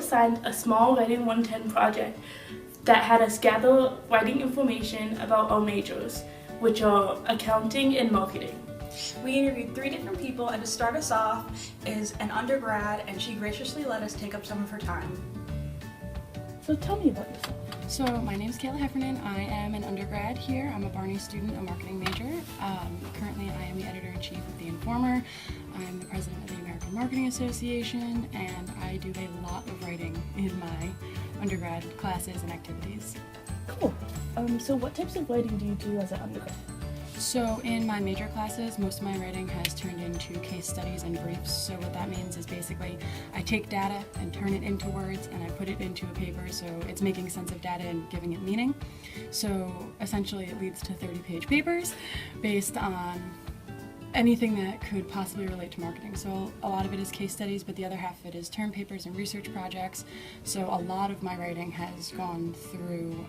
assigned a small Writing 110 project that had us gather writing information about our majors, which are accounting and marketing. We interviewed 3 different people, and to start us off is an undergrad, and she graciously let us take up some of her time. So tell me about yourself. So my name is Kayla Heffernan. I am an undergrad here. I'm a Barney student, a marketing major. Currently I am the editor-in-chief of The Informer. I'm the president of the American Marketing Association, and I do a lot of writing in my undergrad classes and activities. Cool. So what types of writing do you do as an undergrad? So in my major classes, most of my writing has turned into case studies and briefs. So what that means is basically I take data and turn it into words and I put it into a paper, so it's making sense of data and giving it meaning. So essentially it leads to 30-page papers based on anything that could possibly relate to marketing. So a lot of it is case studies, but the other half of it is term papers and research projects. So a lot of my writing has gone through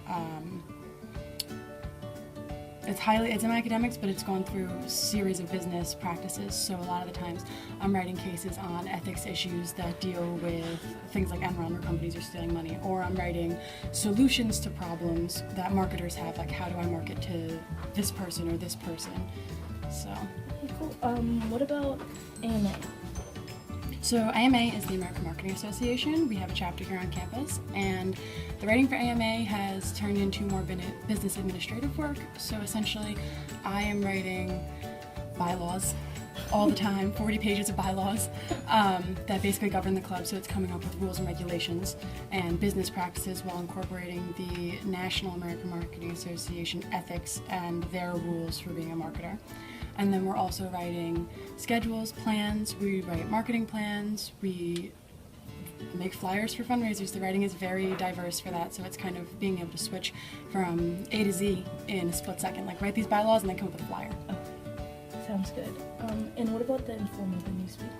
it's in academics, but it's gone through a series of business practices. So a lot of the times I'm writing cases on ethics issues that deal with things like Enron, where companies are stealing money, or I'm writing solutions to problems that marketers have, like how do I market to this person or this person. So. Okay, cool. What about AMA? So AMA is the American Marketing Association. We have a chapter here on campus, and the writing for AMA has turned into more business administrative work. So essentially, I am writing bylaws all the time, 40 pages of bylaws that basically govern the club. So it's coming up with rules and regulations and business practices while incorporating the National American Marketing Association ethics and their rules for being a marketer. And then we're also writing schedules, plans, we write marketing plans, we make flyers for fundraisers. The writing is very diverse for that, so it's kind of being able to switch from A to Z in a split second, like write these bylaws and then come up with a flyer. Okay, sounds good. And what about the Informer, the newspaper?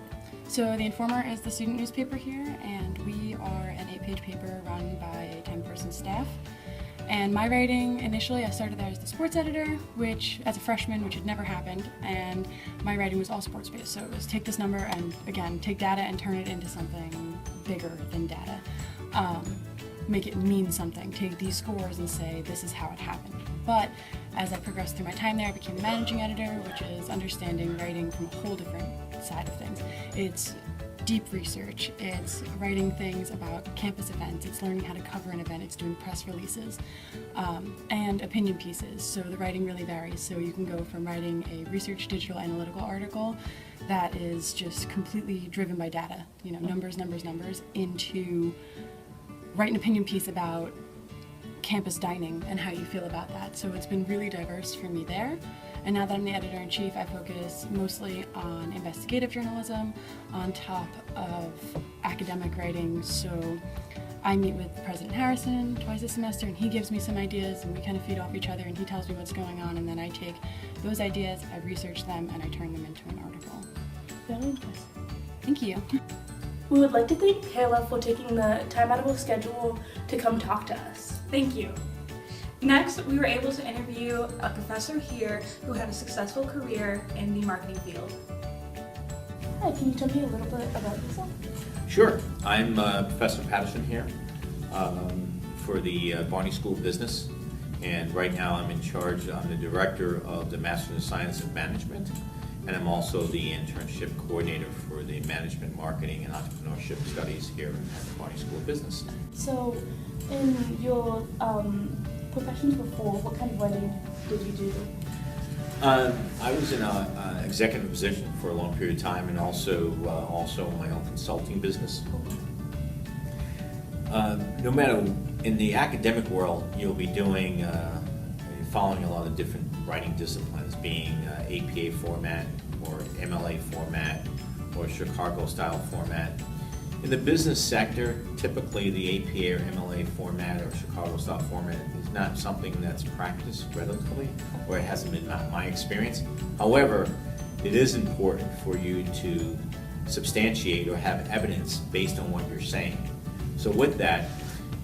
So The Informer is the student newspaper here, and we are an 8-page paper run by a 10-person staff. And my writing, initially I started there as the sports editor, which as a freshman, which had never happened, and my writing was all sports based. So it was take this number and again, take data and turn it into something bigger than data. Make it mean something, take these scores and say this is how it happened. But as I progressed through my time there, I became the managing editor, which is understanding writing from a whole different side of things. It's deep research, it's writing things about campus events, it's learning how to cover an event, it's doing press releases, and opinion pieces. So the writing really varies. So you can go from writing a research digital analytical article that is just completely driven by data, you know, numbers, into write an opinion piece about campus dining and how you feel about that. So it's been really diverse for me there. And now that I'm the editor-in-chief, I focus mostly on investigative journalism on top of academic writing. So I meet with President Harrison twice a semester, and he gives me some ideas, and we kind of feed off each other, and he tells me what's going on, and then I take those ideas, I research them, and I turn them into an article. Very impressive. Thank you. We would like to thank Kayla for taking the time out of her schedule to come talk to us. Thank you. Next, we were able to interview a professor here who had a successful career in the marketing field. Hi, can you tell me a little bit about yourself? Sure. I'm Professor Patterson here for the Barney School of Business, and right now I'm the director of the Master of Science of Management, and I'm also the internship coordinator for the Management, Marketing, and Entrepreneurship Studies here at the Barney School of Business. So, in your professions before, what kind of writing did you do? I was in an executive position for a long period of time, and also my own consulting business. No matter in the academic world, you'll be doing following a lot of different writing disciplines, being APA format or MLA format or Chicago style format. In the business sector, typically the APA or MLA format or Chicago style format is not something that's practiced relatively, or it hasn't been my experience. However, it is important for you to substantiate or have evidence based on what you're saying. So with that,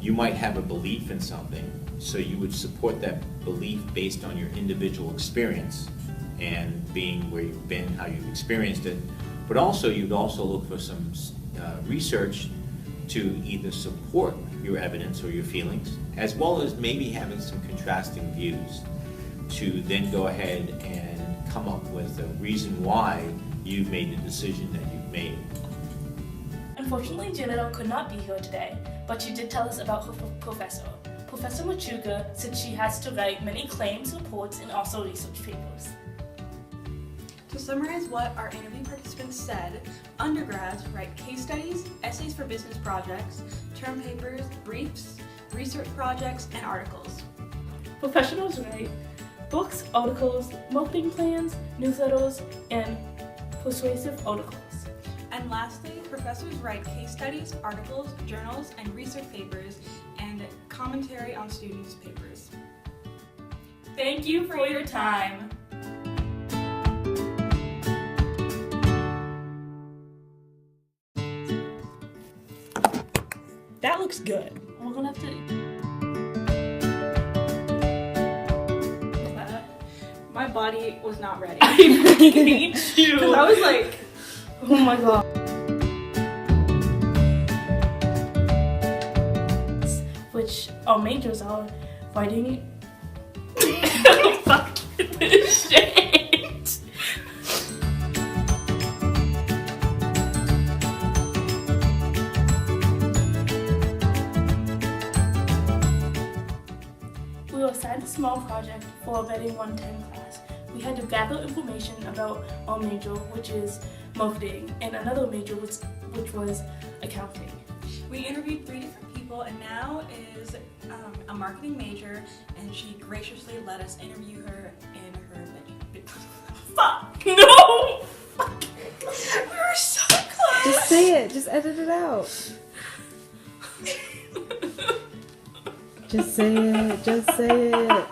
you might have a belief in something, so you would support that belief based on your individual experience and being where you've been, how you've experienced it. But also, you'd also look for some research to either support your evidence or your feelings, as well as maybe having some contrasting views, to then go ahead and come up with a reason why you made the decision that you've made. Unfortunately, Janelle could not be here today, but she did tell us about her professor. Professor Machuga said she has to write many claims, reports, and also research papers. To summarize what our interview participants said, undergrads write case studies, essays for business projects, term papers, briefs, research projects, and articles. Professionals write books, articles, marketing plans, newsletters, and persuasive articles. And lastly, professors write case studies, articles, journals, and research papers, and commentary on students' papers. Thank you for your time. That looks good. We're gonna have to. My body was not ready. I hate you. Because I was like, Oh my god. Which our majors are writing. Fuck this shit. We were assigned a small project for a vetting 110 class. We had to gather information about our major, which is marketing, and another major which was accounting. we interviewed 3 different people, and now is a marketing major, and she graciously let us interview her in her bedroom. Fuck! No! We were so close! Just say it. Just edit it out. Just say it. Just say it.